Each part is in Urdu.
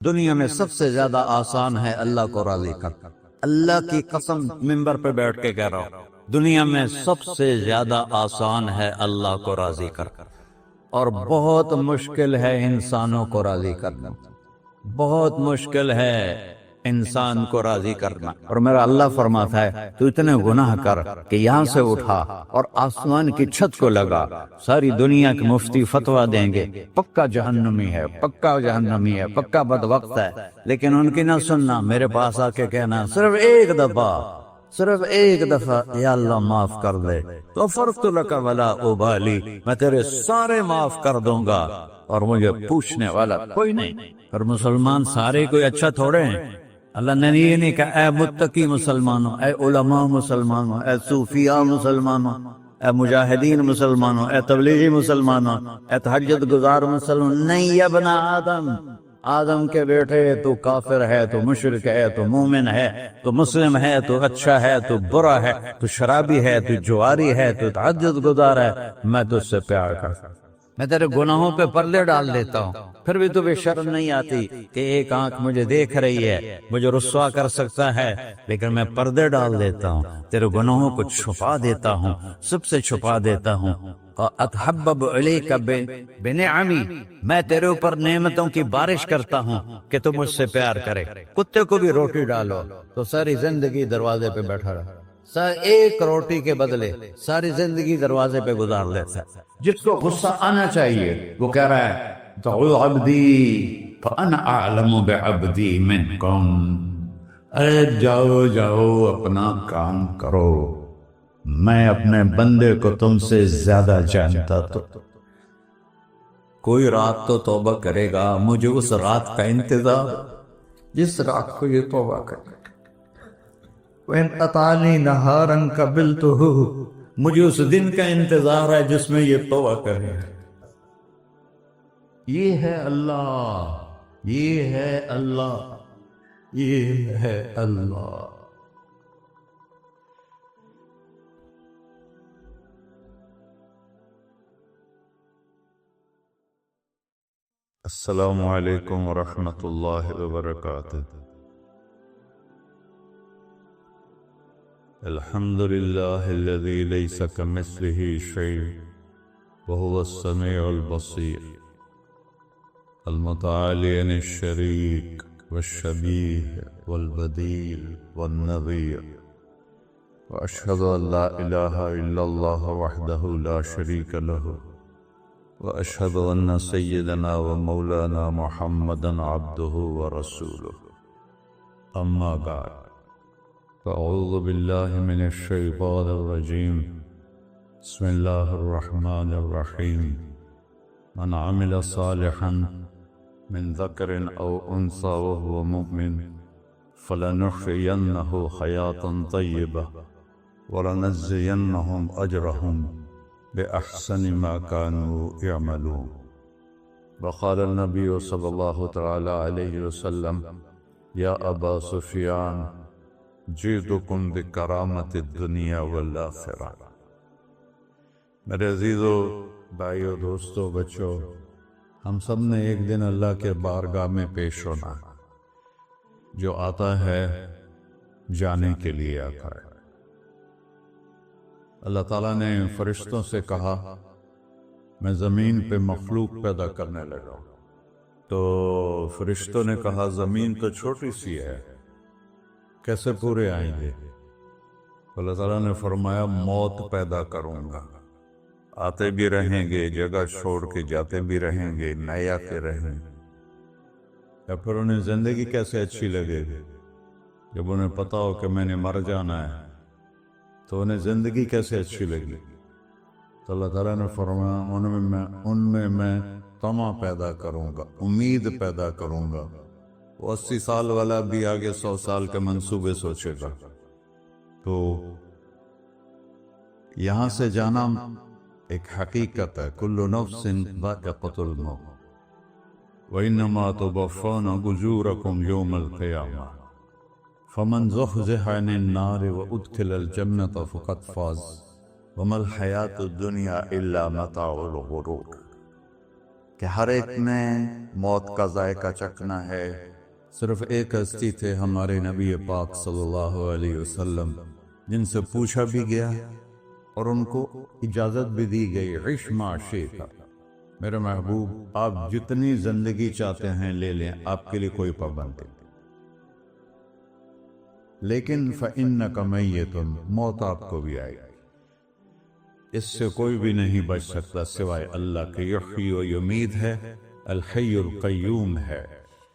دنیا میں سب سے زیادہ آسان ہے اللہ کو راضی کر. اللہ کی قسم منبر پہ بیٹھ کے کہہ رہا ہوں، دنیا میں سب سے زیادہ آسان ہے اللہ کو راضی کر، اور بہت مشکل ہے انسانوں کو راضی کرنا. بہت مشکل ہے انسان کو راضی کرنا. اور میرا اللہ فرماتا ہے تو اتنے گناہ کر کہ یہاں سے اٹھا اور آسمان کی چھت کو لگا، ساری دنیا کے مفتی فتویٰ دیں گے پکا جہنمی ہے، پکا جہنمی ہے، پکا بدبخت ہے، لیکن ان کی نہ سننا. میرے پاس آ کے کہنا صرف ایک دفعہ یا اللہ معاف کر دے تو غفرت لک ولا ابالی، میں تیرے سارے معاف کر دوں گا اور مجھے پوچھنے والا کوئی نہیں. اور مسلمان سارے کوئی اچھا تھوڑے ہیں. اللہ نے یہ نہیں کہا اے متقی مسلمانوں، اے علماء مسلمانوں، اے صوفیاء مسلمانوں، اے مجاہدین مسلمانوں، اے تبلیغی مسلمانوں، اے تہجد گزار مسلمان. نہیں یا ابن آدم کے بیٹے، تو کافر ہے، تو مشرک ہے، تو مومن ہے، تو مسلم ہے، تو اچھا ہے، تو برا ہے، تو شرابی ہے، تو جواری ہے، تو تہجد گزار ہے، میں تجھ سے پیار کرتا ہوں. میں تیرے گناہوں پہ پردے ڈال دیتا ہوں، پھر بھی تمہیں شرم نہیں آتی کہ ایک آنکھ مجھے دیکھ رہی ہے، مجھے رسوا کر سکتا ہے، لیکن میں پردے ڈال دیتا ہوں، تیرے گناہوں کو چھپا دیتا ہوں، سب سے چھپا دیتا ہوں. اتحبب الیک بنعمی، میں تیرے اوپر نعمتوں کی بارش کرتا ہوں کہ تم مجھ سے پیار کرے. کتے کو بھی روٹی ڈالو تو ساری زندگی دروازے پہ بیٹھا رہا، ایک روٹی کے بدلے ساری زندگی دروازے پہ گزار لیتا ہے. جس کو غصہ آنا چاہیے وہ کہہ رہا ہے دعو عبدی فانا اعلم بعبدی منکم، ارے جاؤ جاؤ اپنا کام کرو، میں اپنے بندے کو تم سے زیادہ جانتا. تو کوئی رات تو توبہ کرے گا، مجھے اس رات کا انتظار جس رات کو یہ توبہ کرے. وَإِنْ أَطَعَنِي نَهَارًا قَبِلْتُهُ، مجھے اس دن کا انتظار ہے جس میں یہ توبہ کرے. یہ ہے اللہ، یہ ہے اللہ، یہ ہے اللہ. السلام علیکم ورحمۃ اللہ وبرکاتہ. الحمد للہ الذی لیس کمثلہ شیء وهو السمیع البصیر، المتعالی عن الشریک والشبیہ والبدیل والنظیر، واشہد ان لا الہ الا اللہ وحدہ لا شریک لہ، وأشهد أن سيدنا ومولانا محمدا عبده ورسوله. أما بعد، فأعوذ بالله من الشيطان الرجيم. بسم الله الرحمن الرحيم. من عمل صالحا من ذكر أو أنثى وهو مؤمن فلنحيينه حياة طيبة ولنجزينهم أجرهم بأحسن ما كانوا يعملون. وقال النبي صلى الله تعالى عليه وسلم يا أبا سفيان جئتكم بكرامة الدنيا والآخرة. میرے عزیزو، بھائیو، دوستو، بچو، ہم سب نے ایک دن اللہ کے بارگاہ میں پیش ہونا. جو آتا ہے جانے کے لیے آتا ہے. اللہ تعالیٰ نے فرشتوں سے کہا میں زمین پہ مخلوق پیدا کرنے لگا. تو فرشتوں نے کہا زمین تو چھوٹی سی ہے، کیسے پورے آئیں گے؟ اللہ تعالیٰ نے فرمایا موت پیدا کروں گا، آتے بھی رہیں گے، جگہ چھوڑ کے جاتے بھی رہیں گے، نئے آتے رہیں گے. یا پھر انہیں زندگی کیسے اچھی لگے گی جب انہیں پتا ہو کہ میں نے مر جانا ہے، تو انہیں زندگی کیسے اچھی لگی؟ تو اللہ تعالیٰ نے فرمایا ان میں میں طمع پیدا کروں گا، امید پیدا کروں گا. وہ 80 سال والا بھی آگے 100 سال کے منصوبے سوچے گا. تو یہاں سے جانا ایک حقیقت ہے. کل نفس ذائقۃ الموت وانما توفون اجورکم یوم القیامہ فمن زحزح عن النار وادخل الجنة فقد فاز وما الحیاة الدنیا الا متاع الغرور. کہ ہر ایک نے موت کا ذائقہ چکھنا ہے۔ صرف ایک ہستی تھے ہمارے نبی پاک صلی اللہ علیہ وسلم، جن سے پوچھا بھی گیا اور ان کو اجازت بھی دی گئی، عش ما شئت، میرے محبوب آپ جتنی زندگی چاہتے ہیں لے لیں، آپ کے لیے کوئی پابندی نہیں، لیکن فَإِنَّكَ مَيِّتٌ، موت آپ کو بھی آئے گی، اس سے کوئی بھی نہیں بچ سکتا سوائے اللہ کے۔ یحیی و یمیت ہے، الحی القیوم ہے،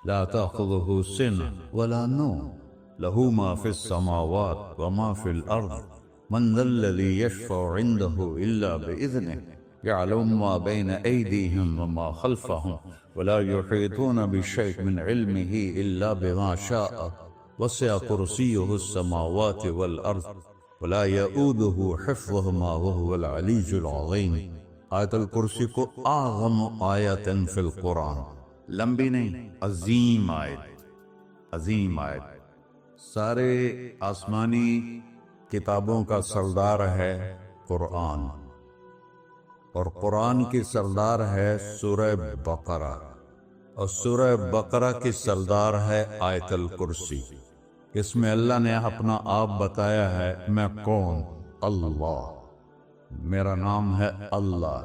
لا تأخذہ سنۃ ولا نوم، لہ ما فی السماوات وما فی الارض، من ذا الذی یشفع عنده الا بإذنہ، يعلم ما بين أيديهم وما خلفهم ولا يحيطون بشيء من علمه إلا بما شاء، وسع كرسيه السماوات والأرض ولا يؤوده حفظهما وهو العلي العظيم۔ آیت الکرسی کو اعظم آیت فی القرآن، لمبی نہیں، عظیم آیت، عظیم آیت۔ سارے آسمانی کتابوں کا سردار ہے قرآن، اور قرآن کی سردار ہے سورہ بقرہ، اور سورہ بقرہ کی سردار ہے آیت الکرسی۔ اس میں اللہ نے اپنا آپ بتایا ہے، میں کون؟ اللہ، میرا نام ہے اللہ۔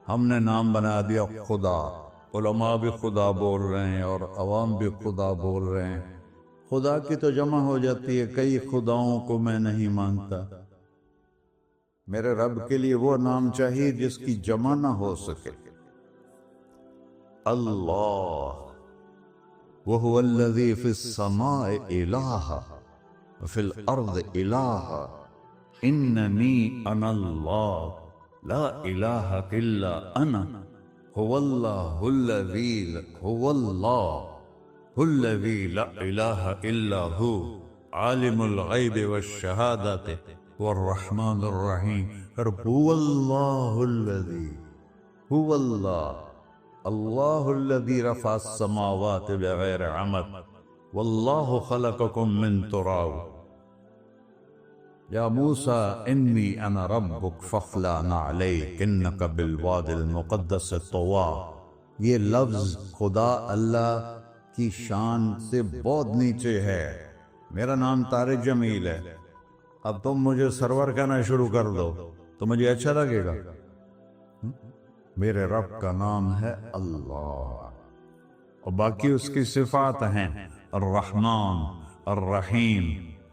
ہم نے نام بنا دیا خدا، علماء بھی خدا بول رہے ہیں اور عوام بھی خدا بول رہے ہیں۔ خدا کی تو جمع ہو جاتی ہے، کئی خداؤں کو میں نہیں مانتا۔ میرے رب کے لیے وہ نام چاہیے جس کی جمع نہ ہو سکے۔ اللہ، وَهُوَ الَّذِي فِي السَّمَاءِ إِلَٰهٌ وَفِي الْأَرْضِ إِلَٰهٌ إِنَّنِي أَنَا اللَّهُ لَا إِلَٰهَ إِلَّا أَنَا هُوَ اللَّهُ الَّذِي لَا إِلَٰهَ إِلَّا هُوَ عَالِمُ الْغَيْبِ وَالشَّهَادَةِ هُوَ الرَّحْمَٰنُ الرَّحِيمُ۔ هُوَ اللَّهُ الَّذِي، هُوَ اللہ، اللہ الذی رفع السماوات بغیر عمد، واللہ خلقکم من تراب، یا موسیٰ انی انا ربک فاخلع نعلیک انک بالوادی المقدس طویٰ۔ یہ لفظ خدا اللہ کی شان سے بہت نیچے ہے۔ میرا نام طارق جمیل ہے، اب تم مجھے سرور کہنا شروع کر دو تو مجھے اچھا لگے گا؟ میرے رب کا نام ہے اللہ، اور باقی اس کی صفات ہیں، الرحمن، الرحیم،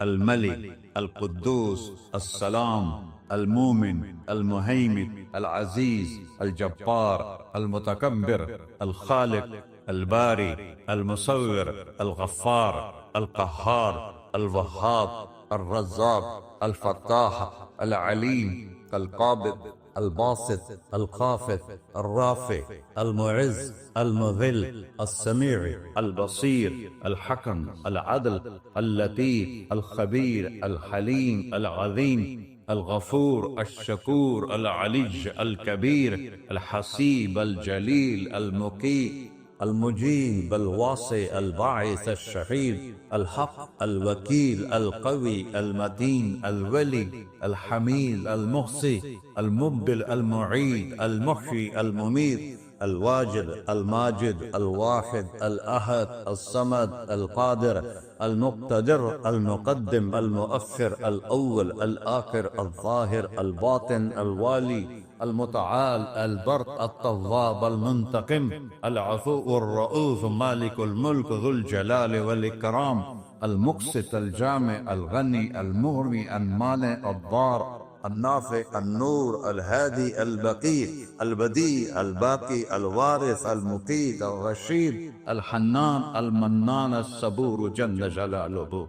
الملک، القدوس، السلام، المومن، المہیمن، العزیز، الجبار، المتکبر، الخالق، الباری، المصور، الغفار، القہار، الوہاب، الرزاق، الفتاح، العلیم، القابض، الباسط، الخافض، الرافع، المعز، المذل، السميع، البصير، الحكم، العدل، اللطيف، الخبير، الحليم، العظيم، الغفور، الشكور، العلي، الكبير، الحسيب، الجليل، المقيت، المجيب، الواسع، الباعث، الشهيد، الحق، الوكيل، القوي، المتين، الولي، الحميد، المحصي، المبدل، المعيد، المحيي، المميت، الواجد، الماجد، الواحد، الأحد، الصمد، القادر، المقتدر، المقدم، المؤخر، الأول، الآخر، الظاهر، الباطن، الوالي، المتعال، البر، التواب، المنتقم، العفو، الرؤوف، مالك الملك، ذو الجلال والإكرام، المقسط، الجامع، الغني، المغني، المانع، الضار، النافع، النور، الهادي، البقي، البديع، الباقي، الوارث، المقيت، الرشيد، الحنان، المنان، الصبور جل جلالہ۔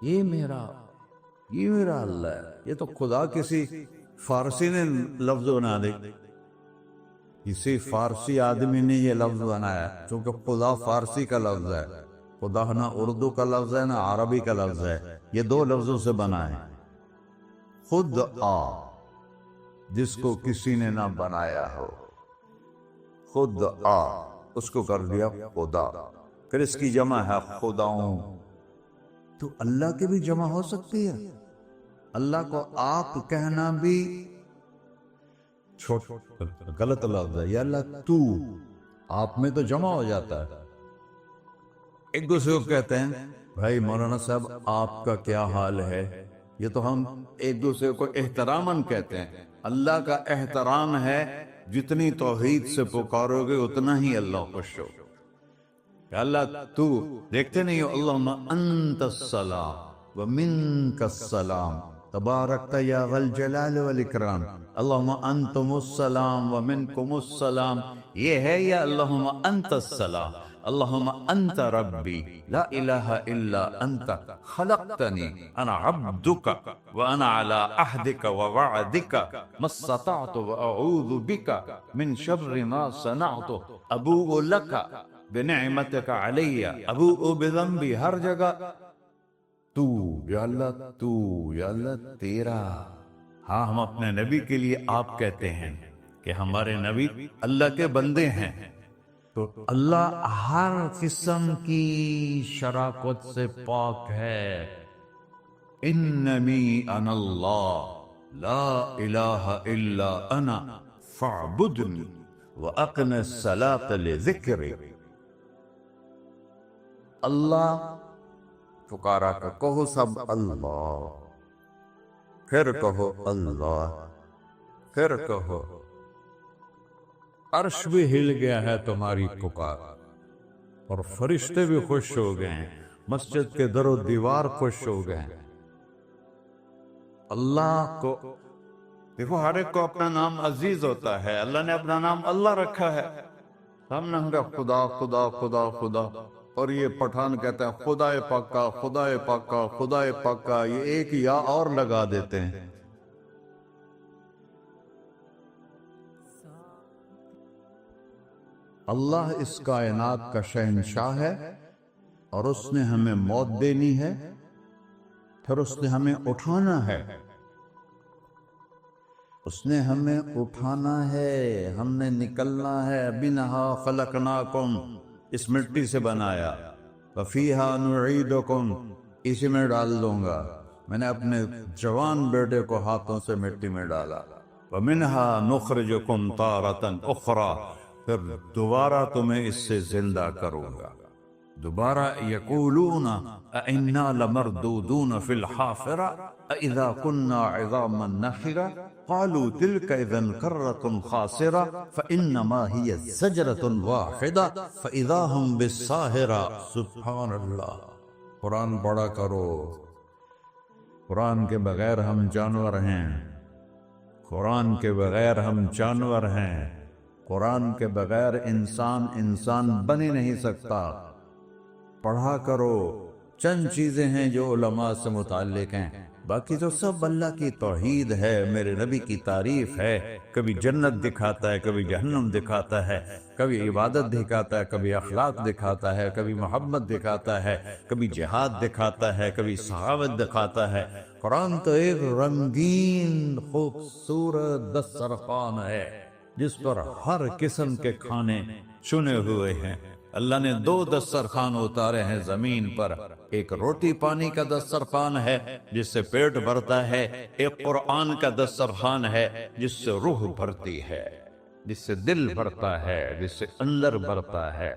یہ میرا اللہ ہے۔ یہ تو خدا کسی فارسی نے لفظ بنا دے، کسی فارسی آدمی نے یہ لفظ بنایا، چونکہ خدا فارسی کا لفظ ہے، خدا نہ اردو کا لفظ ہے نہ عربی کا لفظ ہے، یہ دو لفظوں سے بنا ہے۔ خود آ، جس کو کسی نے نہ بنایا ہو، خود آ، اس کو کر دیا خدا، پھر اس کی جمع ہے خداؤں۔ تو اللہ کی بھی جمع ہو سکتی ہے؟ اللہ کو آپ کہنا بھی غلط لفظ ہے، یا اللہ تو، آپ میں تو جمع ہو جاتا ہے۔ ایک دوسرے کو کہتے ہیں بھائی مولانا صاحب آپ کا کیا حال ہے، یہ تو ہم ایک دوسرے کو احتراماً کہتے ہیں۔ اللہ کا احترام ہے جتنی توحید سے پکارو گے اتنا ہی اللہ خوش ہو کہ اللہ تو، دیکھتے نہیں ہو اللہم انت السلام ومنک السلام تبارکت یا ذا الجلال والاکرام، اللہم انتم السلام ومنکم السلام، یہ ہے یا اللہم انت السلام، اللہم انت ربی لا الہ الا انت خلقتنی انا عبدک وانا علی عہدک ووعدک ما استطعت واعوذ بک من شر ما صنعت ابوء لک بنعمتک علی ابوء بذنبی، ہر جگہ تو یا اللہ، تو یا اللہ تیرا۔ ہاں ہم اپنے نبی کے لیے آپ کہتے ہیں کہ ہمارے نبی اللہ کے بندے ہیں، تو اللہ ہر قسم کی شراکت سے پاک ہے۔ اننی انا اللہ لا الہ الا انا فاعبدنی واقم الصلاۃ لذکری۔ اللہ پکارا کر کہو سب اللہ، پھر کہو اللہ، پھر کہو۔ عرش بھی ہل گیا ہے تمہاری پکار، اور فرشتے بھی خوش ہو گئے ہیں، مسجد کے در و دیوار خوش ہو گئے ہیں۔ اللہ کو دیکھو، ہر ایک کو اپنا نام عزیز ہوتا ہے، اللہ نے اپنا نام اللہ رکھا ہے۔ ہم نے کہا خدا خدا خدا خدا، اور یہ پٹھان کہتا ہے خدا پاکا خدا پاکا خدا پاکا، یہ ایک یا اور لگا دیتے ہیں۔ اللہ اس کائنات کا شہنشاہ ہے، اور اس نے ہمیں موت دینی ہے، پھر اس نے ہمیں اٹھانا ہے، اس نے ہمیں اٹھانا ہے، ہم نے نکلنا ہے۔ منہا خلقناکم، اس مٹی سے بنایا، وفیہا نعیدکم، اسی میں ڈال دوں گا۔ میں نے اپنے جوان بیٹے کو ہاتھوں سے مٹی میں ڈالا۔ ومنہا نخرجکم تارۃ اخری، پھر دوبارہ تمہیں اس سے زندہ کروں گا۔ دوبارہ یقولون اَإِنَّا لَمَرْدُودُونَ فِي الْحَافِرَةِ أَإِذَا كُنَّا عِظَامًا نَخِرَةً قَالُوا تِلْكَ إِذًا كَرَّةٌ خَاسِرَةٌ فَإِنَّمَا هِيَ زَجْرَةٌ وَاحِدَةٌ فَإِذَا هُمْ بِالسَّاهِرَةِ۔ سبحان اللہ، قرآن پڑھا کرو۔ قرآن کے بغیر ہم جانور ہیں، قرآن کے بغیر ہم جانور ہیں، قرآن کے بغیر انسان بن ہی نہیں سکتا۔ پڑھا کرو۔ چند چیزیں ہیں جو علماء سے متعلق ہیں، باقی تو سب اللہ کی توحید ہے، میرے نبی کی تعریف ہے۔ کبھی جنت دکھاتا ہے، کبھی جہنم دکھاتا ہے، کبھی عبادت دکھاتا ہے، کبھی اخلاق دکھاتا ہے، کبھی محبت دکھاتا ہے، کبھی جہاد دکھاتا ہے، کبھی سخاوت دکھاتا ہے۔ قرآن تو ایک رنگین خوبصورت دسترخوان ہے جس پر ہر قسم کے کھانے چنے ہوئے ہیں۔ اللہ نے 2 دسترخوان اتارے ہیں زمین پر، ایک روٹی پانی کا دسترخوان ہے جس سے پیٹ بھرتا ہے، ایک قرآن کا دسترخوان ہے جس سے روح بھرتی ہے، جس سے دل بھرتا ہے، جس سے اندر بھرتا ہے۔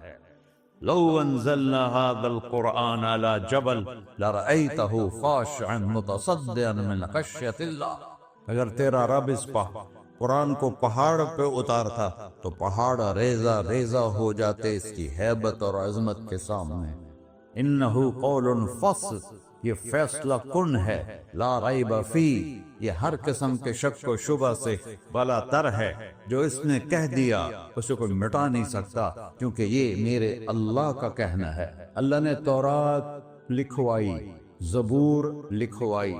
لو انزلنا هذا القرآن على جبل لرأيته خاشعا متصدعا من خشية الله، اگر تیرا رب اس قرآن کو پہاڑ پہ اتارتا تو پہاڑ ریزہ ریزہ ہو جاتے اس کی ہیبت اور عظمت کے سامنے۔ انہو قول فصل، یہ فیصلہ کن ہے، لا ریب فی، یہ ہر قسم کے شک و شبہ سے بلا تر ہے۔ جو اس نے کہہ دیا اسے کوئی مٹا نہیں سکتا، کیونکہ یہ میرے اللہ کا کہنا ہے۔ اللہ نے تورات لکھوائی، زبور لکھوائی،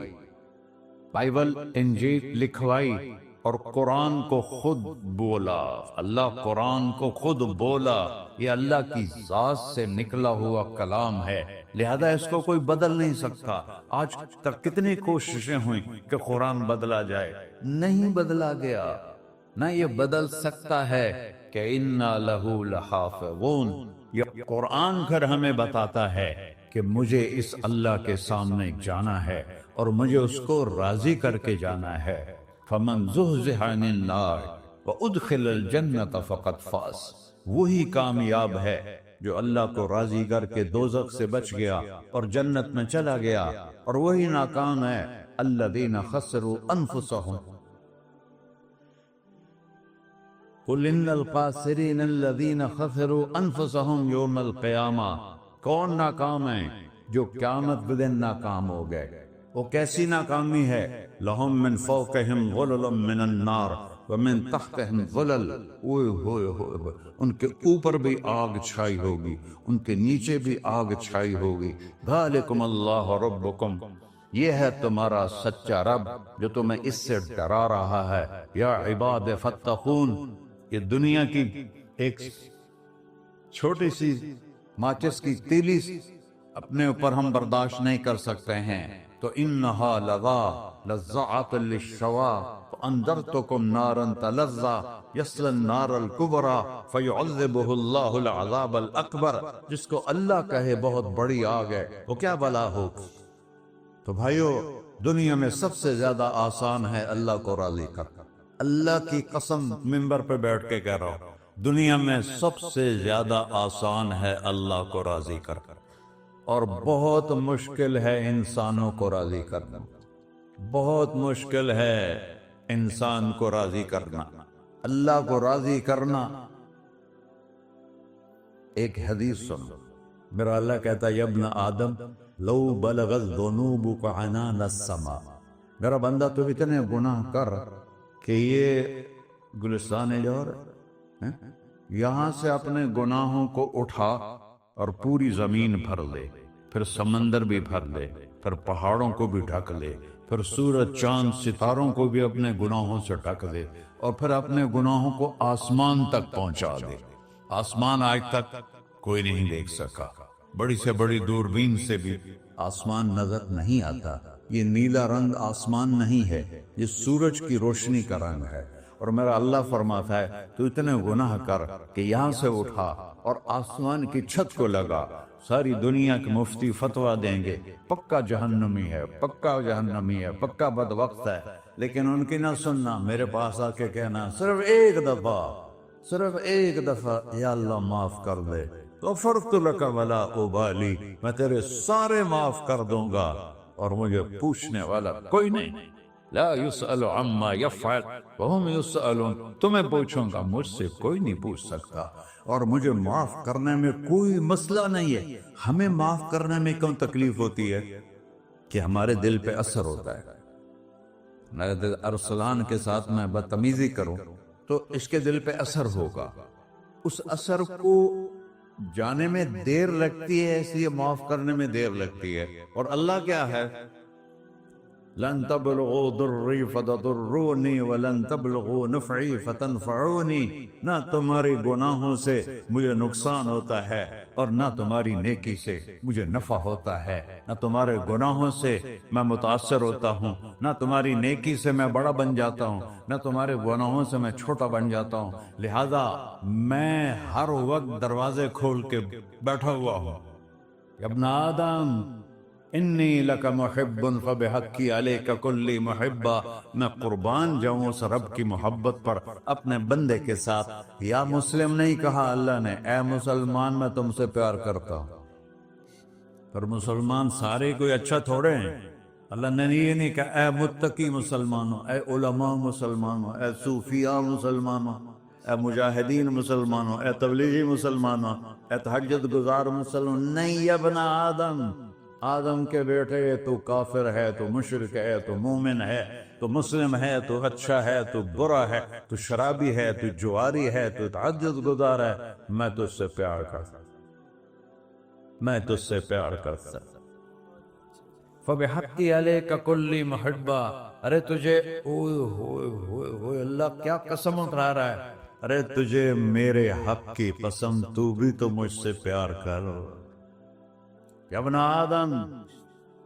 بائبل انجیل لکھوائی، اور قرآن کو خود بولا۔ اللہ قرآن کو خود بولا، یہ اللہ کی ذات سے نکلا ہوا کلام ہے، لہذا اس کو کوئی بدل نہیں سکتا۔ آج تک کتنی کوششیں ہوئیں کہ قرآن بدلا جائے، نہیں بدلا گیا، نہ یہ بدل سکتا ہے کہ اِنَّا لَهُ لَحَافِظُونَ۔ یہ قرآن پھر ہمیں بتاتا ہے کہ مجھے اس اللہ کے سامنے جانا ہے اور مجھے اس کو راضی کر کے جانا ہے۔ فَمَنْ زُحْزِحَ عَنِ النَّارِ وَأُدْخِلَ الْجَنَّةَ فَقَدْ فَازَ، وہی کامیاب ہے جو اللہ کو راضی کر کے دوزخ سے بچ گیا اور جنت میں چلا گیا، اور وہی ناکام ہے الَّذِينَ خَسِرُوا أَنفُسَهُمْ قُلْ إِنَّ الْخَاسِرِينَ الَّذِينَ خَسِرُوا أَنفُسَهُمْ يَوْمَ الْقِيَامَةِ، کون ناکام ہیں؟ جو قیامت کے دن ناکام ہو گئے۔ وہ کیسی ناکامی ہے؟ لَهُم مِّن فَوْقِهِمْ ظُلُلٌ مِّنَ النَّارِ وَمِن تَحْتِهِمْ ظُلَلٌ، اوئے ہوئے، ان کے اوپر بھی آگ چھائی ہوگی، ان کے نیچے بھی آگ چھائی ہوگی۔ ذَلِكُمُ اللَّهُ رَبُّكُمْ، یہ ہے تمہارا سچا رب جو تمہیں اس سے ڈرا رہا ہے۔ یا عباد فاتقون، یہ دنیا کی ایک چھوٹی سی ماچس کی تیلی اپنے اوپر ہم برداشت نہیں کر سکتے ہیں، تو انہا لظات للشوا فانذرتکم نارا تلظا یصلی النار الکبری فیعذبہ اللہ العذاب الاکبر، جس کو اللہ کہے بہت بڑی آگ ہے وہ کیا بلا ہو۔ تو بھائیو، دنیا میں سب سے زیادہ آسان ہے اللہ کو راضی کر، اللہ کی قسم منبر پہ بیٹھ کے کہہ رہا ہوں، دنیا میں سب سے زیادہ آسان ہے اللہ کو راضی کر، اور بہت مشکل ہے انسانوں کو راضی کرنا، بہت مشکل ہے انسان کو راضی کرنا۔ اللہ کو راضی کرنا، ایک حدیث سن، میرا اللہ کہتا ہے یا ابن آدم لو بلغت ذنوبک عنان السماء، میرا بندہ تو اتنے گناہ کر کہ یہ گلستان جوہر یہاں سے اپنے گناہوں کو اٹھا اور پوری زمین بھر لے، پھر سمندر بھی بھر لے، پھر پہاڑوں کو بھی ڈھک لے، پھر سورج چاند ستاروں کو بھی اپنے گناہوں سے ڈھک دے، اور پھر اپنے گناہوں کو آسمان تک پہنچا دے۔ آسمان آج تک کوئی نہیں دیکھ سکا، بڑی سے بڑی دوربین سے بھی آسمان نظر نہیں آتا۔ یہ نیلا رنگ آسمان نہیں ہے، یہ سورج کی روشنی کا رنگ ہے۔ اور میرا اللہ فرماتا ہے تو اتنے گناہ کر کہ یہاں سے اٹھا اور آسمان کی چھت کو لگا، ساری دنیا کے مفتی فتویٰ دیں گے پکا جہنمی ہے، پکا جہنمی ہے، پکا بدبخت ہے، لیکن ان کی نہ سننا، میرے پاس آ کے کہنا صرف ایک دفعہ یا اللہ معاف کر دے، غفرت لک ولا ابالی، میں تیرے سارے معاف کر دوں گا اور مجھے پوچھنے والا کوئی نہیں۔ لا يسأل عما يفعل وهم يسألون، تمہیں پوچھوں گا، مجھ سے کوئی نہیں پوچھ سکتا، اور مجھے معاف کرنے میں کوئی مسئلہ نہیں ہے۔ ہمیں معاف کرنے میں کیوں تکلیف ہوتی ہے؟ کہ ہمارے دل پہ اثر ہوتا ہے۔ میں ارسلان کے ساتھ میں بدتمیزی کروں تو اس کے دل پہ اثر ہوگا، اس اثر کو جانے میں دیر لگتی ہے، اس لیے معاف کرنے میں دیر لگتی ہے۔ اور اللہ کیا ہے؟ لن تبلغوا ضری فتضرونی ولن تبلغوا نفعی فتنفعونی، نہ تمہاری گناہوں سے مجھے نقصان ہوتا ہے اور نہ تمہاری نیکی سے مجھے نفع ہوتا ہے، نہ تمہارے گناہوں سے میں متاثر ہوتا ہوں، نہ تمہاری نیکی سے میں بڑا بن جاتا ہوں، نہ تمہارے گناہوں سے میں چھوٹا بن جاتا ہوں، لہذا میں ہر وقت دروازے کھول کے بیٹھا ہوا ہوں۔ ابن آدم انی لک محب فبحقی علیک کلی محبہ، میں قربان جاؤں اس رب کی محبت پر اپنے بندے کے ساتھ۔ یا مسلم نہیں کہا اللہ نے، اے مسلمان میں تم سے پیار کرتا ہوں۔ پر مسلمان سارے کوئی اچھا تھوڑے ہیں، اللہ نے یہ نہیں کہا اے متقی مسلمانوں، اے علماء مسلمانوں، اے صوفیاء مسلمانوں، اے مجاہدین مسلمانوں، اے تبلیغی مسلمانوں، اے تہجد گزار مسلمان، نہیں یا ابن آدم، آدم کے بیٹے، تو کافر ہے، تو مشرک ہے، تو مومن ہے، تو مسلم ہے، تو اچھا ہے، تو برا ہے، تو شرابی ہے، تو جواری ہے، تو تہجد گزار ہے، میں تجھ سے پیار کرتا، میں تجھ سے پیار کرتا۔ فبحقی علیک کلی محبہ، ارے تجھے اوئے اللہ کیا قسم اٹھا رہا ہے، ارے تجھے میرے حق کی قسم، تو بھی تو مجھ سے پیار کر۔ یا ابن آدم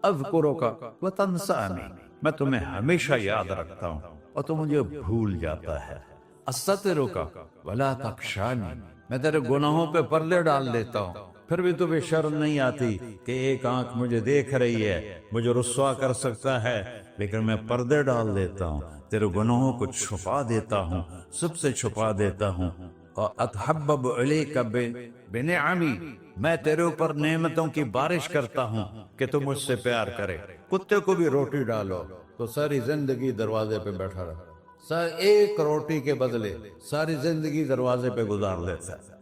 اذکرک وتنسانی، میں تمہیں ہمیشہ یاد رکھتا ہوں اور تو مجھے بھول جاتا ہے۔ استترک ولا تخشانی، میں تیرے گناہوں پہ پردے ڈال دیتا ہوں، پھر بھی تمہیں شرم نہیں آتی کہ ایک آنکھ مجھے دیکھ رہی ہے، مجھے رسوا کر سکتا ہے، لیکن میں پردے ڈال دیتا ہوں، تیرے گناہوں کو چھپا دیتا ہوں، سب سے چھپا دیتا ہوں۔ اور اتحبب علیک بنعمی، میں تیرے اوپر نعمتوں کی بارش کرتا ہوں کہ تم مجھ سے پیار کرے۔ کتے کو بھی روٹی ڈالو تو ساری زندگی دروازے پہ بیٹھا رہا، ایک روٹی کے بدلے ساری زندگی دروازے پہ گزار لیتا ہے۔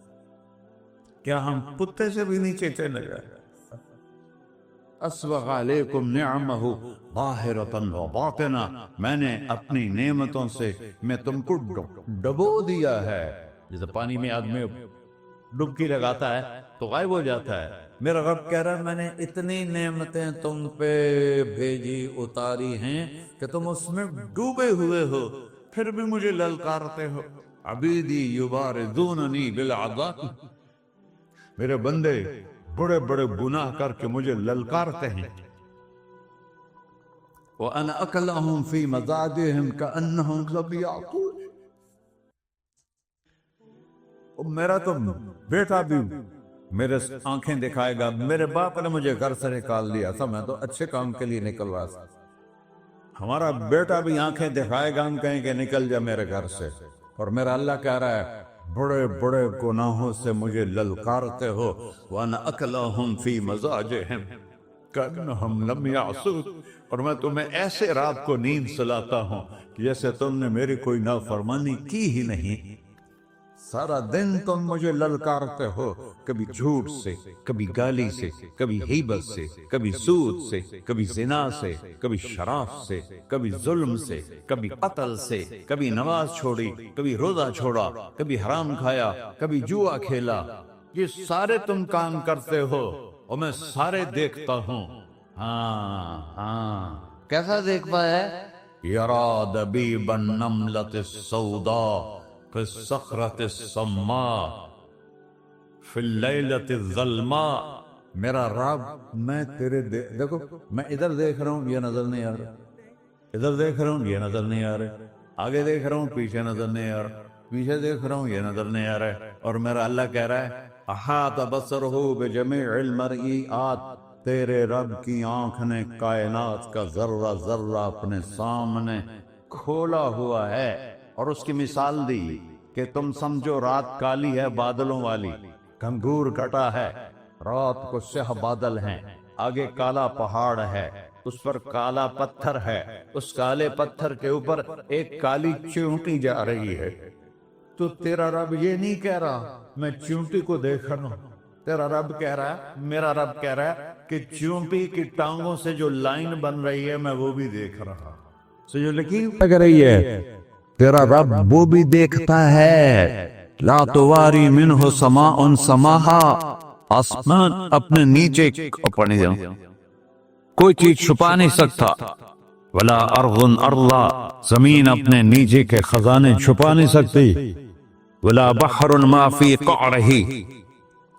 کیا ہم کتے سے بھی نیچے چلے گئے؟ اسبغ علیکم نعمہ ظاہرۃ و باطنہ، میں نے اپنی نعمتوں سے میں تم کو ڈبو دیا ہے۔ جیسے پانی میں آدمی ڈبکی لگاتا ہے تو غائب ہو جاتا ہے، میرا رب کہہ رہا ہے میں نے اتنی نعمتیں تم پہ بھیجی اتاری ہیں کہ تم اس میں ڈوبے ہوئے ہو، پھر بھی مجھے للکارتے ہو۔ عبیدی یبارزوننی بالعذاب، میرے بندے بڑے بڑے گناہ کر کے مجھے للکارتے ہیں۔ وَأَنَا أَكْلَهُمْ فِي مَزَاجِهِمْ كَأَنَّهُمْ ظَبِيَّةٌ، میرا تو بیٹا بھی میرے آنکھیں دکھائے گا، میرے باپ نے مجھے گھر سے نکال دیا تھا، میں تو اچھے کام کے لیے نکل رہا تھا، ہمارا بیٹا بھی آنکھیں دکھائے گا، ہم کہیں کہ نکل جا میرے گھر سے۔ اور میرا اللہ کہہ رہا ہے بڑے بڑے گناہوں سے مجھے للکارتے ہو۔ وَأَنَا أَكْلَهُمْ فِي مَزَاجِهِمْ كَأَنَّهُمْ لَمْ يَعْصُونِ، اور میں تمہیں ایسے رات کو نیند سلاتا ہوں جیسے تم نے میری کوئی نافرمانی کی ہی نہیں۔ سارا دن تم مجھے للکارتے ہو، کبھی جھوٹ سے، کبھی گالی سے، کبھی غیبت سے، کبھی سود سے، کبھی زنا سے، کبھی شراب سے، کبھی ظلم سے، کبھی قتل سے، کبھی نماز چھوڑی، کبھی روزہ چھوڑا، کبھی حرام کھایا، کبھی جوا کھیلا۔ یہ سارے تم کام کرتے ہو اور میں سارے دیکھتا ہوں۔ ہاں کیسا دیکھتا ہے؟ یرا دبیب النملۃ السوداء فی الصخرۃ الصماء فی اللیلۃ الظلماء، میرا رب میں تیرے دیکھو، میں ادھر دیکھ رہا ہوں یہ نظر نہیں آ رہا، ادھر دیکھ رہا ہوں یہ نظر نہیں آ رہا، آگے دیکھ رہا ہوں پیچھے نظر نہیں آ رہا، پیچھے دیکھ رہا ہوں یہ نظر نہیں آ رہا ہے، اور میرا اللہ کہہ رہا ہے احاط بصرہ بجمیع المرئیات، تیرے رب کی آنکھ نے کائنات کا ذرہ ذرہ اپنے سامنے کھولا ہوا ہے۔ اور اس کی مثال دی کہ تم سمجھو رات کالی ہے بادلوں والی، گھنگور گھٹا ہے، رات کو سیاہ بادل ہیں، آگے کالا پہاڑ ہے، اس پر کالا پتھر ہے، اس کالے پتھر کے اوپر ایک کالی چیونٹی جا رہی ہے، تو تیرا رب یہ نہیں کہہ رہا میں چیونٹی کو دیکھ رہا ہوں، تیرا رب کہہ رہا ہے، میرا رب کہہ رہا ہے کہ چیونٹی کی ٹانگوں سے جو لائن بن رہی ہے میں وہ بھی دیکھ رہا ہوں، سے جو لکیر لگ رہی ہے تیرا رب وہ بھی دیکھتا ہے۔ لا تواری منہ سماء سماہا، آسمان اپنے نیچے کوئی چیز چھپا نہیں سکتا، ولا ارض ارضا، زمین اپنے نیچے کے خزانے چھپا نہیں سکتی، ولا بحر ما فی قعرہ،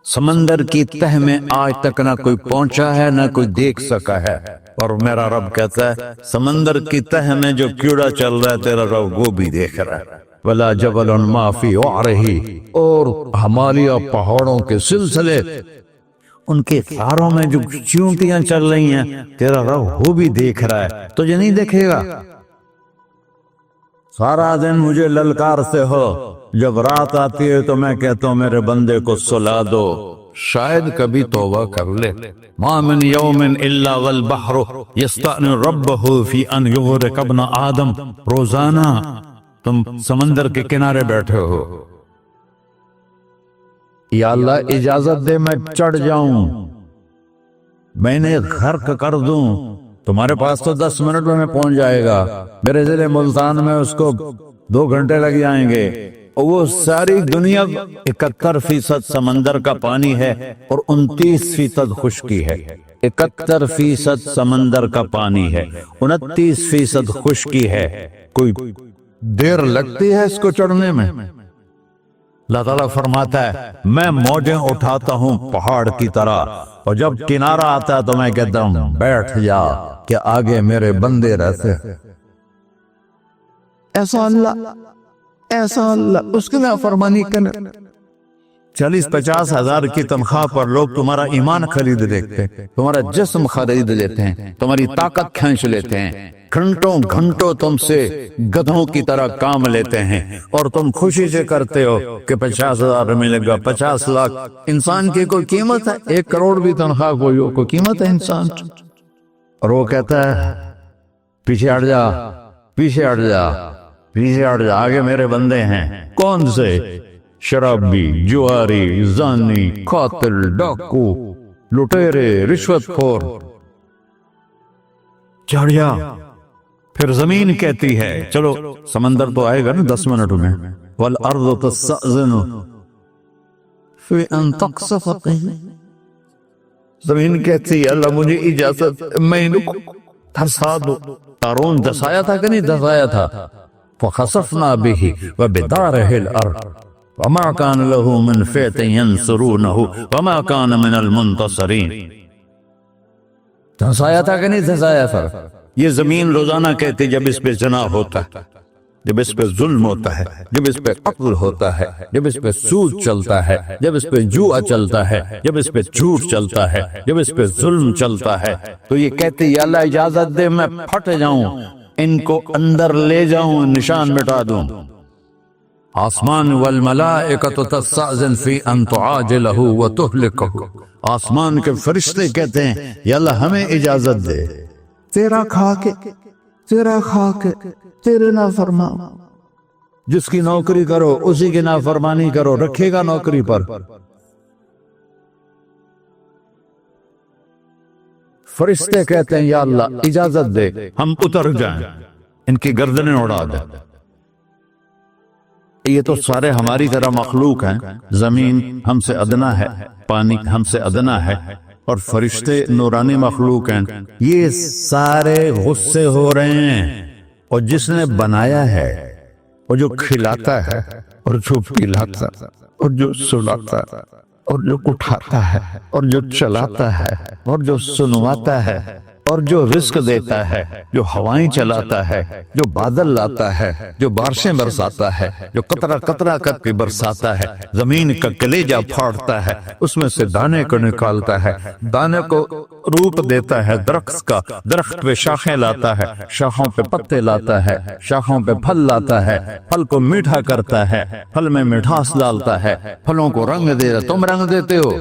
سمندر کی تہ میں آج تک نہ کوئی پہنچا ہے نہ کوئی دیکھ سکا ہے، اور میرا رب کہتا ہے سمندر کی تہ میں جو کیڑا چل رہا ہے تیرا رب وہ بھی دیکھ رہا ہے، ولا جبل ما فی وعرہ، اور ہمالیہ پہاڑوں کے سلسلے ان کے ساروں میں جو چیونٹیاں چل رہی ہیں تیرا رب وہ بھی دیکھ رہا ہے، تجھے نہیں دیکھے گا؟ سارا دن مجھے للکارتے ہو، جب رات آتی ہے تو میں کہتا ہوں میرے بندے کو سلا دو، شاید کبھی توبہ کر لے۔ ما من یوم الا والبحر یستأنی ربہ فی ان یغرق ابن آدم، روزانہ تم سمندر کے کنارے بیٹھے ہو، یا اللہ اجازت دے میں چڑھ جاؤں، میں نے غرق کر دوں، تمہارے پاس تو 10 منٹ میں پہنچ جائے گا، میرے ضلع ملتان میں اس کو 2 گھنٹے لگ جائیں گے، اور وہ ساری دنیا 71% سمندر کا پانی ہے اور 29% خشکی ہے، 71% سمندر کا پانی ہے، 29% خشکی ہے، کوئی دیر لگتی ہے اس کو چڑھنے میں؟ اللہ تعالیٰ فرماتا ہے میں موجیں اٹھاتا ہوں پہاڑ کی طرح، اور جب کنارہ آتا ہے تو میں کہتا ہوں بیٹھ جا کہ آگے میرے بندے رہتے ہیں۔ ایسا اللہ اس کی نافرمانی کرنے 40-50 ہزار کی تنخواہ پر لوگ تمہارا ایمان خرید لیتے ہیں، تمہارا جسم خرید لیتے ہیں، تمہاری طاقت کھینچ لیتے ہیں، گھنٹوں گھنٹوں تم سے گدھوں کی طرح کام لیتے ہیں، اور تم خوشی سے کرتے ہو کہ 50,000 ملے گا، 50 لاکھ۔ انسان کی کوئی قیمت ہے؟ 1 کروڑ بھی تنخواہ کوئی قیمت ہے انسان؟ اور وہ کہتا ہے پیچھے ہٹ جا، پیچھے ہٹ جا، پیچھے ہٹ جا، آگے میرے بندے ہیں۔ کون سے؟ شرابی، جواری، زانی، قاتل، ڈاکو، لٹیرے، رشوت خور۔ چڑھ جا۔ پھر زمین کہتی ہے، چلو سمندر تو آئے گا نا 10 منٹ میں، والارض تستأذن فی ان تقصف بہی۔ زمین کہتی ہے اللہ مجھے اجازت، میں ان کو دھسا دو۔ قارون دھسایا تھا کہ نہیں دھسایا تھا؟ فخسفنا به وبداره الارض وما كان له من فئة ينصرونه وما كان من المنتصرين۔ دھسایا تھا کہ نہیں دھسایا تھا؟ یہ زمین روزانہ کہتی جب اس پہ زنا ہوتا ہے، جب اس پہ ظلم ہوتا ہے، جب اس پہ قتل ہوتا ہے، جب اس پہ سود چلتا ہے، جب اس پہ جوا چلتا ہے، جب اس پہ جھوٹ چلتا ہے، جب اس پہ ظلم چلتا ہے، تو یہ کہتی یا اللہ اجازت دے میں پھٹ جاؤں، ان کو اندر لے جاؤں، نشان مٹا دوں۔ آسمان والملائکۃ تستأذن فی ان تعاجلہ وتہلکہ۔ آسمان کے فرشتے کہتے ہیں یا اللہ ہمیں اجازت دے، تیرا کھا کے، تیرا کھا کے، تیرے نافرمان، جس کی نوکری کرو اسی کی نافرمانی کرو، رکھے گا نوکری پر؟ فرشتے کہتے ہیں یا اللہ اجازت دے ہم اتر جائیں، ان کی گردنیں اڑا دیں۔ یہ تو سارے ہماری طرح مخلوق ہیں، زمین ہم سے ادنا ہے، پانی ہم سے ادنا ہے، اور فرشتے نورانی مخلوق ہیں، یہ سارے غصے ہو رہے ہیں۔ اور جس نے بنایا ہے، اور جو کھلاتا ہے، اور جو پلاتا، اور جو سلاتا، اور جو اٹھاتا ہے، اور جو چلاتا ہے، اور جو سنواتا ہے، اور جو رزق دیتا ہے، جو ہوائیں چلاتا ہے، جو بادل لاتا ہے، جو بارشیں برساتا ہے، جو قطرہ قطرہ کر کے برساتا ہے، زمین کا کلیجہ پھاڑتا ہے، اس میں سے دانے کو نکالتا ہے، دانے کو روپ دیتا ہے درخت کا، درخت پہ شاخیں لاتا ہے، شاخوں پہ پتے لاتا ہے، شاخوں پہ پھل لاتا ہے، پھل کو میٹھا کرتا ہے، پھل میں مٹھاس ڈالتا ہے، پھلوں کو رنگ دے رہا، تم رنگ دیتے ہو،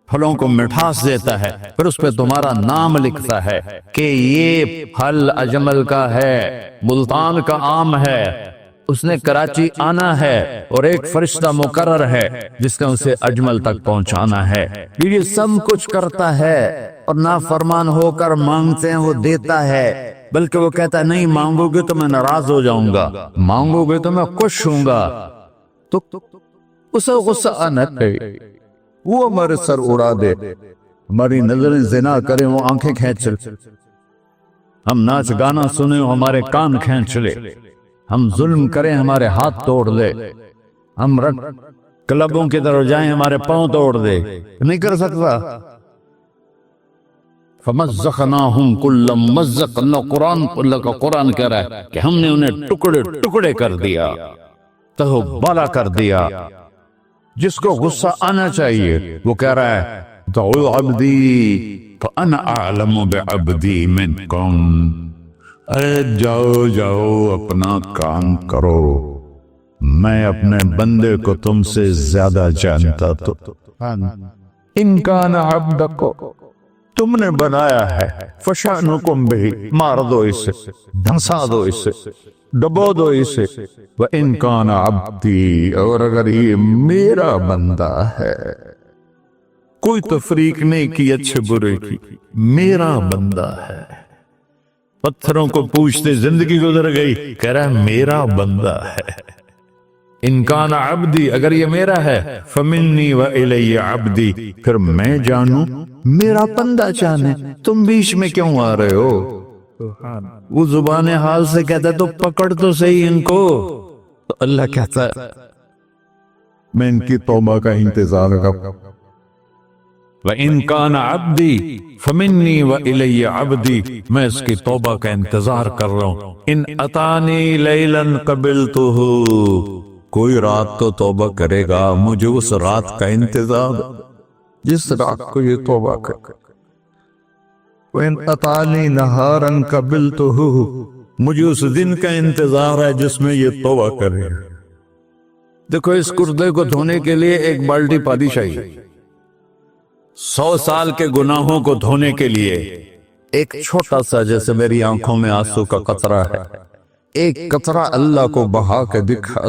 پھلوں کو مٹھاس دیتا ہے، پھر اس پہ تمہارا نام لکھتا ہے کہ یہ پھل اجمل کا ہے، ملتان کا آم ہے، اس نے کراچی آنا ہے، اور ایک فرشتہ مقرر ہے جس نے اسے اجمل تک پہنچانا ہے۔ یہ سب کچھ کرتا ہے، اور نافرمان ہو کر مانگتے ہیں وہ دیتا ہے، بلکہ وہ کہتا ہے نہیں مانگو گے تو میں ناراض ہو جاؤں گا، مانگو گے تو میں خوش ہوں گا۔ تو اسے غصہ آنا چاہیے، وہ ہمارے سر اڑا دے، ہماری نظریں زنا کریں وہ آنکھیں کھینچ لے، ہم ناچ گانا سنیں وہ ہمارے کان کھینچ لے، ہم ظلم کریں ہمارے ہاتھ توڑ لے، ہم کلبوں کی طرف جائیں ہمارے پاؤں توڑ دے، نہیں کر سکتا۔ فَمَزَّقْنَاهُمْ كُلَّ مُمَزَّقٍ، اللہ کا قرآن کہہ رہا ہے کہ ہم نے انہیں ٹکڑے ٹکڑے کر دیا، تہو بالا کر دیا۔ جس کو غصہ آنا چاہیے وہ کہہ رہا ہے دعو عبدی فانا اعلم بعبدی منکم، ارے جاؤ جاؤ اپنا کام کرو، میں اپنے بندے کو تم سے زیادہ جانتا۔ تو ان کان عبدکو، تم نے بنایا ہے، فشانکم بہی، مار دو اسے، دھنسا دو اسے، ڈبو دو اسے، وَإِن كَانَ عَبْدِي، اور اگر یہ میرا بندہ ہے، کوئی تفریق نہیں کی اچھے برے کی، میرا بندہ ہے۔ پتھروں کو پوچھتے زندگی گزر گئی، کہہ رہا ہے میرا بندہ ہے۔ ان کان عبدی، اگر یہ میرا ہے، فمنی وإلی عبدی، پھر میں جانوں میرا بندہ جانے، تم بیچ میں کیوں آ رہے ہو؟ وہ زبان حال سے کہتا ہے تو پکڑ تو صحیح ان کو۔ تو اللہ کہتا ہے میں ان کی توبہ کا انتظار کروں۔ وَإِن كَانَ عَبْدِي فَمِنِّي وَإِلَيَّ عَبْدِي، میں اس کی توبہ کا انتظار کر رہا ہوں۔ ان اتانی لیلا قبلتہ، کوئی رات تو توبہ کرے گا، مجھے اس رات کا انتظار جس رات کو یہ توبہ کرے۔ وَإِنْ أَطَعَنِي نَهَارًا قَبِلْتُهُ، مجھے اس دن کا انتظار ہے جس میں یہ توبہ کرے۔ دیکھو اس کردے کو دھونے کے لیے ایک بالٹی پانی چاہیے، 100 سال کے گناہوں کو دھونے کے لیے ایک چھوٹا سا جیسے میری آنکھوں میں آنسو کا قطرہ ہے، ایک قطرہ اللہ کو بہا کے دکھا،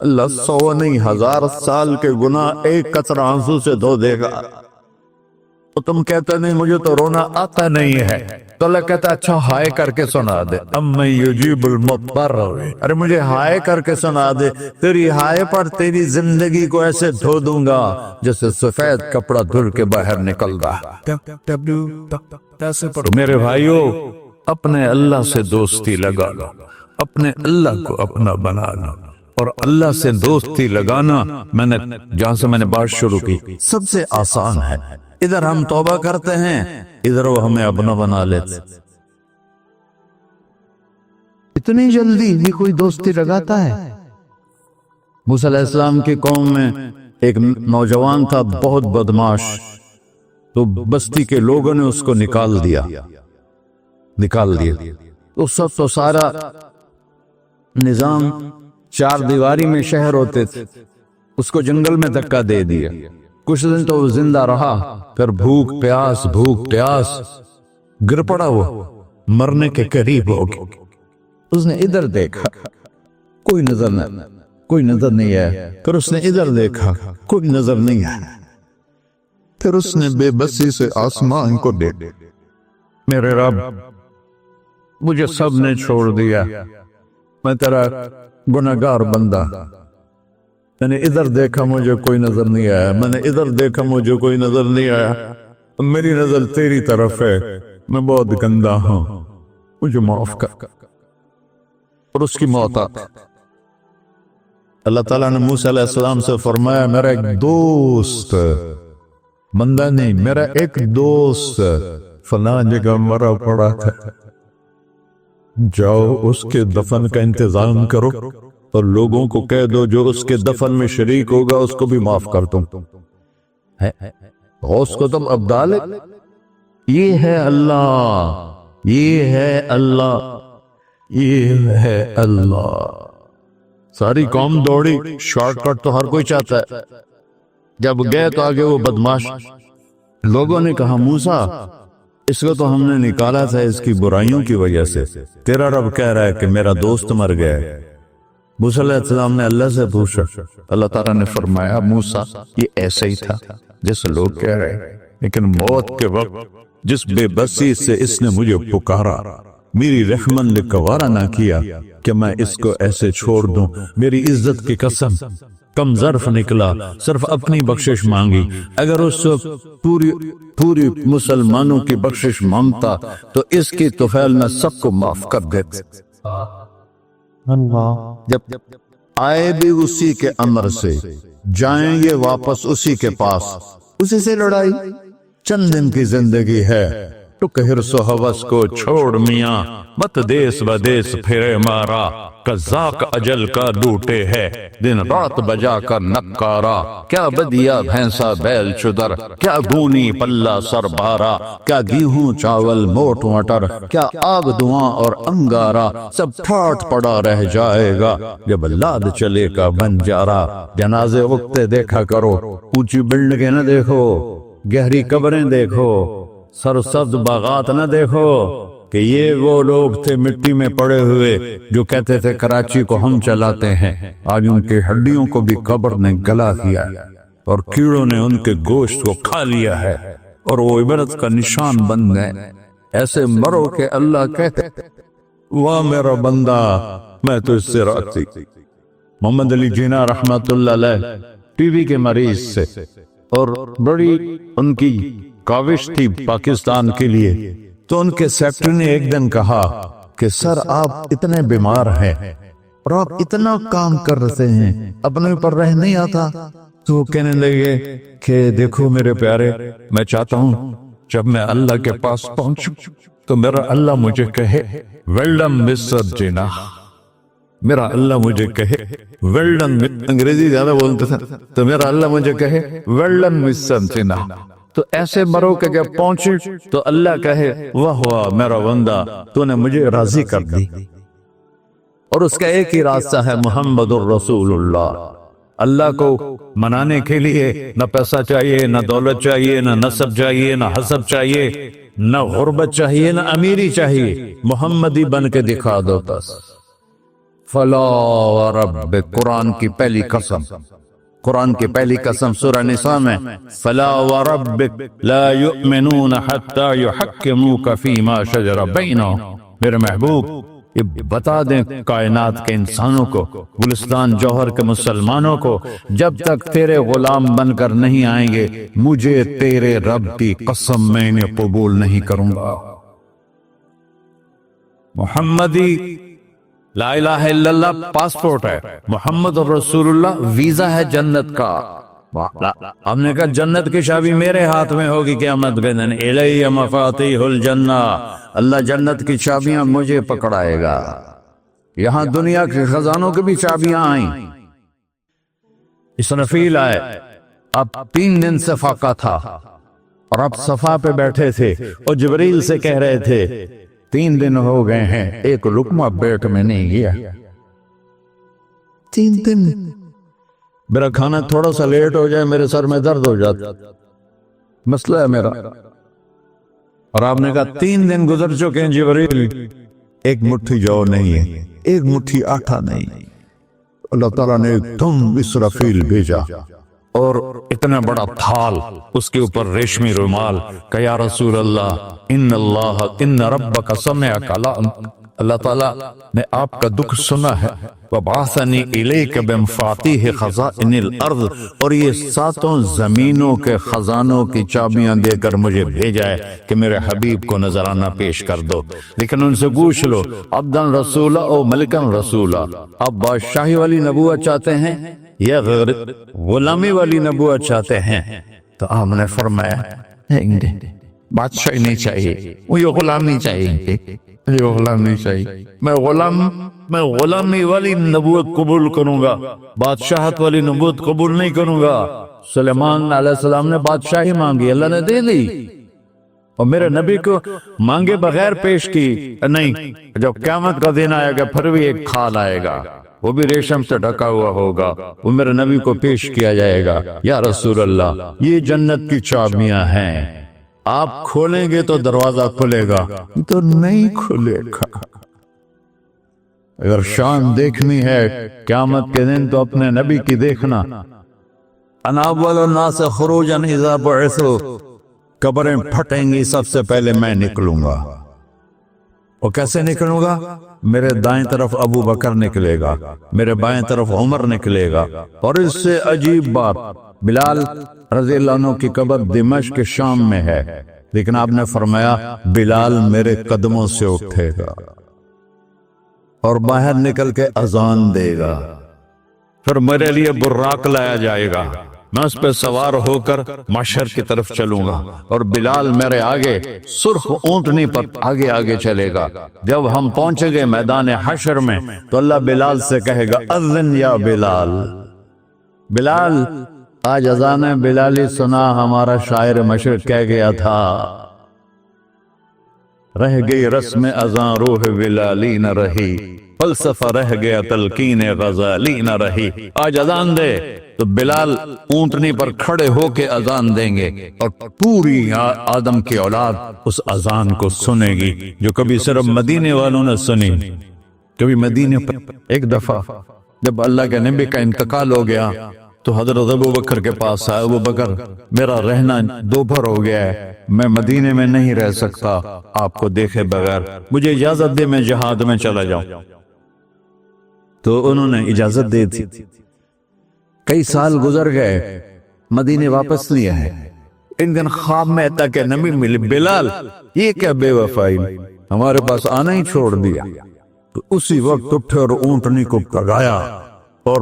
اللہ 100 نہیں 1000 سال کے گناہ ایک قطرہ آنسو سے دھو دے گا۔ تو تم کہتے نہیں مجھے تو رونا آتا نہیں ہے، تو اللہ کہتا اچھا ہائے کر کے سنا دے، اَمَّن یُجِیبُ الْمُضْطَرَّ، ارے مجھے ہائے کر کے سنا دے، تیری ہائے پر تیری زندگی کو ایسے دھو دوں گا جیسے سفید کپڑا دھل کے باہر نکل رہا۔ میرے بھائیو، اپنے اللہ سے دوستی لگا لو، اپنے اللہ کو اپنا بنا لو، اور اللہ سے دوستی لگانا جہاں سے میں نے بات شروع کی سب سے آسان ہے۔ ادھر ہم توبہ کرتے ہیں، ادھر وہ ہمیں اپنا بنا لیتے۔ اتنی جلدی بھی کوئی دوستی لگاتا ہے؟ موسیٰ علیہ السلام کی قوم میں ایک نوجوان تھا بہت بدماش، تو بستی کے لوگوں نے اس کو نکال دیا۔ اس وقت تو سارا نظام 4 دیواری میں شہر ہوتے تھے، اس کو جنگل میں دھکا دے دیا۔ کچھ دن تو وہ زندہ رہا، پھر بھوک پیاس گر پڑا، وہ مرنے کے قریب ہو گیا۔ اس نے ادھر دیکھا، کوئی نظر نہیں آیا، پھر اس نے ادھر دیکھا، کوئی نظر نہیں آیا، پھر اس نے بے بسی سے آسمان کو دیکھا، میرے رب مجھے سب نے چھوڑ دیا، میں تیرا گناہگار بندہ، میں نے ادھر دیکھا مجھے کوئی نظر نہیں آیا، میں نے ادھر دیکھا مجھے کوئی نظر نہیں آیا، میری نظر تیری طرف ہے، میں بہت گندا ہوں، مجھے معاف کر۔ اور اس کی موت آتی۔ اللہ تعالیٰ نے موسیٰ علیہ السلام سے فرمایا میرا ایک دوست، بندہ نہیں، میرا ایک دوست فلاں جگہ مرا پڑا تھا، جاؤ اس کے دفن کا انتظام کرو اور لوگوں کو کہہ دو جو اس کے دفن میں شریک ہوگا اس کو بھی معاف کر دوں۔ غوث کو تم ابدال، یہ ہے اللہ، یہ ہے اللہ، یہ ہے اللہ۔ ساری قوم دوڑی، شارٹ کٹ تو ہر کوئی چاہتا ہے، جب گئے تو آگے وہ بدماش، لوگوں نے کہا موسیٰ اس کو تو ہم نے نکالا تھا اس کی برائیوں کی وجہ سے، تیرا رب کہہ رہا ہے کہ میرا دوست مر گیا۔ موسیٰ علیہ السلام نے اللہ سے پوچھا، اللہ تعالیٰ نے فرمایا موسیٰ یہ ایسے ہی تھا جیسے لوگ کہہ رہے ہیں، لیکن موت کے وقت جس بے بسی سے اس نے مجھے پکارا، میری رحمن نے گوارا نہ کیا کہ میں اس کو ایسے چھوڑ دوں، میری عزت کی قسم کم ظرف نکلا، صرف اپنی بخشش مانگی، اگر اس پوری مسلمانوں کی بخشش مانگتا تو اس کی طفیل میں سب کو معاف کر دیتا۔ جب آئے بھی اسی کے امر سے، جائیں گے واپس اسی کے پاس، اسی سے لڑائی، چند دن کی زندگی ہے، ٹک حرص و ہوس کو چھوڑ میاں، مت دیس بدیس پھرے مارا، قزاق اجل کا ڈوٹے ہے، دن رات بجا کر نکارا، کیا بدیا بھینسا بیل چدر، کیا گونی پلہ سر بارا، کیا گیہوں چاول موٹ مٹر، کیا آگ دھواں اور انگارا، سب ٹھاٹ پڑا رہ جائے گا جب لاد چلے کا بنجارا۔ جنازے اگتے دیکھا کرو، اونچی بلڈنگیں نہ دیکھو، گہری قبریں دیکھو، سرسبز باغات نہ دیکھو کہ یہ وہ لوگ تھے مٹی میں پڑے ہوئے جو کہتے تھے کراچی کو ہم چلاتے ہیں، آج ان کے ہڈیوں کو بھی قبر نے گلا دیا اور کیڑوں نے ان کے گوشت کو کھا لیا ہے اور وہ عبرت کا نشان بن گئے۔ ایسے مرو کہ اللہ کہتے واہ میرا بندہ میں تو اس سے راضی۔ محمد علی جناح رحمت اللہ علیہ ٹی وی کے مریض سے، اور بڑی ان کی کاوش تھی پاکستان کے لیے، تو ان کے سیکٹری نے ایک دن کہا کہ سر آپ اتنے بیمار ہیں اور آپ اتنا کام کر رہے ہیں، اپنے اوپر رہ نہیں آتا؟ تو وہ کہنے لگے کہ دیکھو میرے پیارے، میں چاہتا ہوں جب میں اللہ کے پاس پہنچوں تو میرا اللہ مجھے کہے ویل ڈن مسٹر جناح، میرا اللہ مجھے کہے ویل ڈن، انگریزی زیادہ بولتے تھے تو میرا اللہ مجھے کہے ویل ڈن with something. تو ایسے مرو کہ جب پہنچے تو اللہ کہے واہ واہ میرا بندہ تو نے مجھے راضی کر دی. اور اس کا ایک ہی راستہ ہے محمد الرسول اللہ. اللہ کو منانے کے لیے نہ پیسہ چاہیے، نہ دولت چاہیے، نہ نسب چاہیے، نہ حسب چاہیے، نہ غربت چاہیے، نہ امیری چاہیے. محمدی بن کے دکھا دو بس. فلا ورب، قرآن کی پہلی قسم، قرآن کی پہلی قسم سورہ نساء میں فلا وربک لا یؤمنون حتی یحکموک فیما شجر بینہم. میرے محبوب یہ بتا دیں کائنات کے انسانوں کو، گلستان جوہر کے مسلمانوں کو، جب تک تیرے غلام بن کر نہیں آئیں گے مجھے تیرے رب کی قسم میں انہیں قبول نہیں کروں گا. محمدی لا الہ الا اللہ پاسپورٹ ہے، محمد الرسول اللہ ویزا ہے جنت کا. ہم نے کہا جنت کی چابی میرے ہاتھ میں ہوگی قیامت کے دن. الی مفاتیح الجنہ، اللہ جنت کی چابیاں مجھے پکڑائے گا. یہاں دنیا کے خزانوں کی بھی چابیاں آئیں. اسرافیل آئے، اب 3 دن سے فاقہ تھا اور اب صفا پہ بیٹھے تھے اور جبریل سے کہہ رہے تھے 3 دن ہو گئے ہیں ایک لقمہ پیٹ میں نہیں گیا. 3 دن میرا کھانا تھوڑا سا لیٹ ہو جائے میرے سر میں درد ہو جاتا، مسئلہ ہے میرا. اور آپ نے کہا 3 دن گزر چکے ہیں جبریل، ایک مٹھی جو نہیں ہے، ایک مٹھی آٹا نہیں. اللہ تعالیٰ نے تم اسرافیل بھیجا اور اتنا بڑا تھال، اس کے اوپر ریشمی رومال، کہ یا رسول اللہ ان ربک سمع کلام، اللہ تعالیٰ نے آپ کا دکھ سنا ہے. وَبَعَثَنِي إِلَيْكَ بِمَفَاتِيحِ خَزَائِنِ الْأَرْضِ، اور یہ 7 زمینوں کے خزانوں کی چابیاں دے کر مجھے بھیجا ہے کہ میرے حبیب کو نذرانہ پیش کر دو. لیکن ان سے پوچھ لو عبدن رسولہ او ملکن رسولہ، آپ بادشاہی والی نبوت چاہتے ہیں یا غیر غلامی والی نبوت چاہتے ہیں؟ تو آپ نے فرمایا بادشاہی نہیں چاہیے، وہ یہ غلامی چاہیے، یہ غلام نہیں چاہیے. میں غلامی والی نبوت قبول کروں گا، بادشاہت والی نبوت قبول نہیں کروں گا. سلیمان علیہ السلام نے بادشاہی مانگی، اللہ نے دے دی، اور میرے نبی کو مانگے بغیر پیش کی نہیں. جب قیامت کا دن آئے گا پھر بھی ایک کھال آئے گا، وہ بھی ریشم سے ڈھکا ہوا ہوگا، وہ میرے نبی کو پیش کیا جائے گا. یا رسول اللہ یہ جنت کی چابیاں ہیں، آپ کھولیں گے تو دروازہ کھلے گا، تو نہیں کھلے گا. اگر شان دیکھنی ہے قیامت کے دن تو اپنے نبی کی دیکھنا. انا اول الناس خروجا اذا بعثوا، قبریں پھٹیں گی سب سے پہلے میں نکلوں گا. اور کیسے نکلوں گا؟ میرے دائیں طرف ابو بکر نکلے گا، میرے بائیں طرف عمر نکلے گا. اور اس سے عجیب بات، بلال رضی اللہ عنہ کی قبر دمشق شام میں ہے، لیکن آپ نے فرمایا بلال میرے قدموں سے اٹھے گا اور باہر نکل کے اذان دے گا. پھر میرے لیے براق لایا جائے گا، میں اس پہ سوار ہو کر محشر کی طرف چلوں گا، اور بلال میرے آگے سرخ اونٹنی پر آگے آگے چلے گا. جب ہم پہنچیں گے میدان حشر میں تو اللہ بلال سے کہے گا اذن یا بلال. بلال آج اذان بلالی سنا، ہمارا شاعر مشرق کہہ گیا تھا رہ گئی رسم اذان روح بلالی نہ رہی، فلسفہ رہ گیا تلقین غزالی نہ رہی. آج اذان دے تو بلال اونٹنی پر کھڑے ہو کے اذان دیں گے، اور پوری آدم کی اولاد اس اذان کو سنے گی جو کبھی صرف مدینے والوں نے سنی. کبھی مدینے پر ایک دفعہ جب اللہ کے نبی کا انتقال ہو گیا تو حضرت ابو بکر کے پاس آئے، ابو بکر میرا رہنا دوپہر ہو گیا ہے، میں مدینے میں نہیں رہ سکتا آپ کو دیکھے بغیر، مجھے اجازت دے میں جہاد میں چلا جاؤں. تو انہوں نے اجازت دے دی. کئی سال گزر گئے، مدینے واپس نہیں آئے. ان دن خواب میں تک کہ نبی ملے، بلال یہ کیا بے وفائی، ہمارے پاس آنا ہی چھوڑ دیا. تو اسی وقت اٹھے اور اونٹنی کو پگایا اور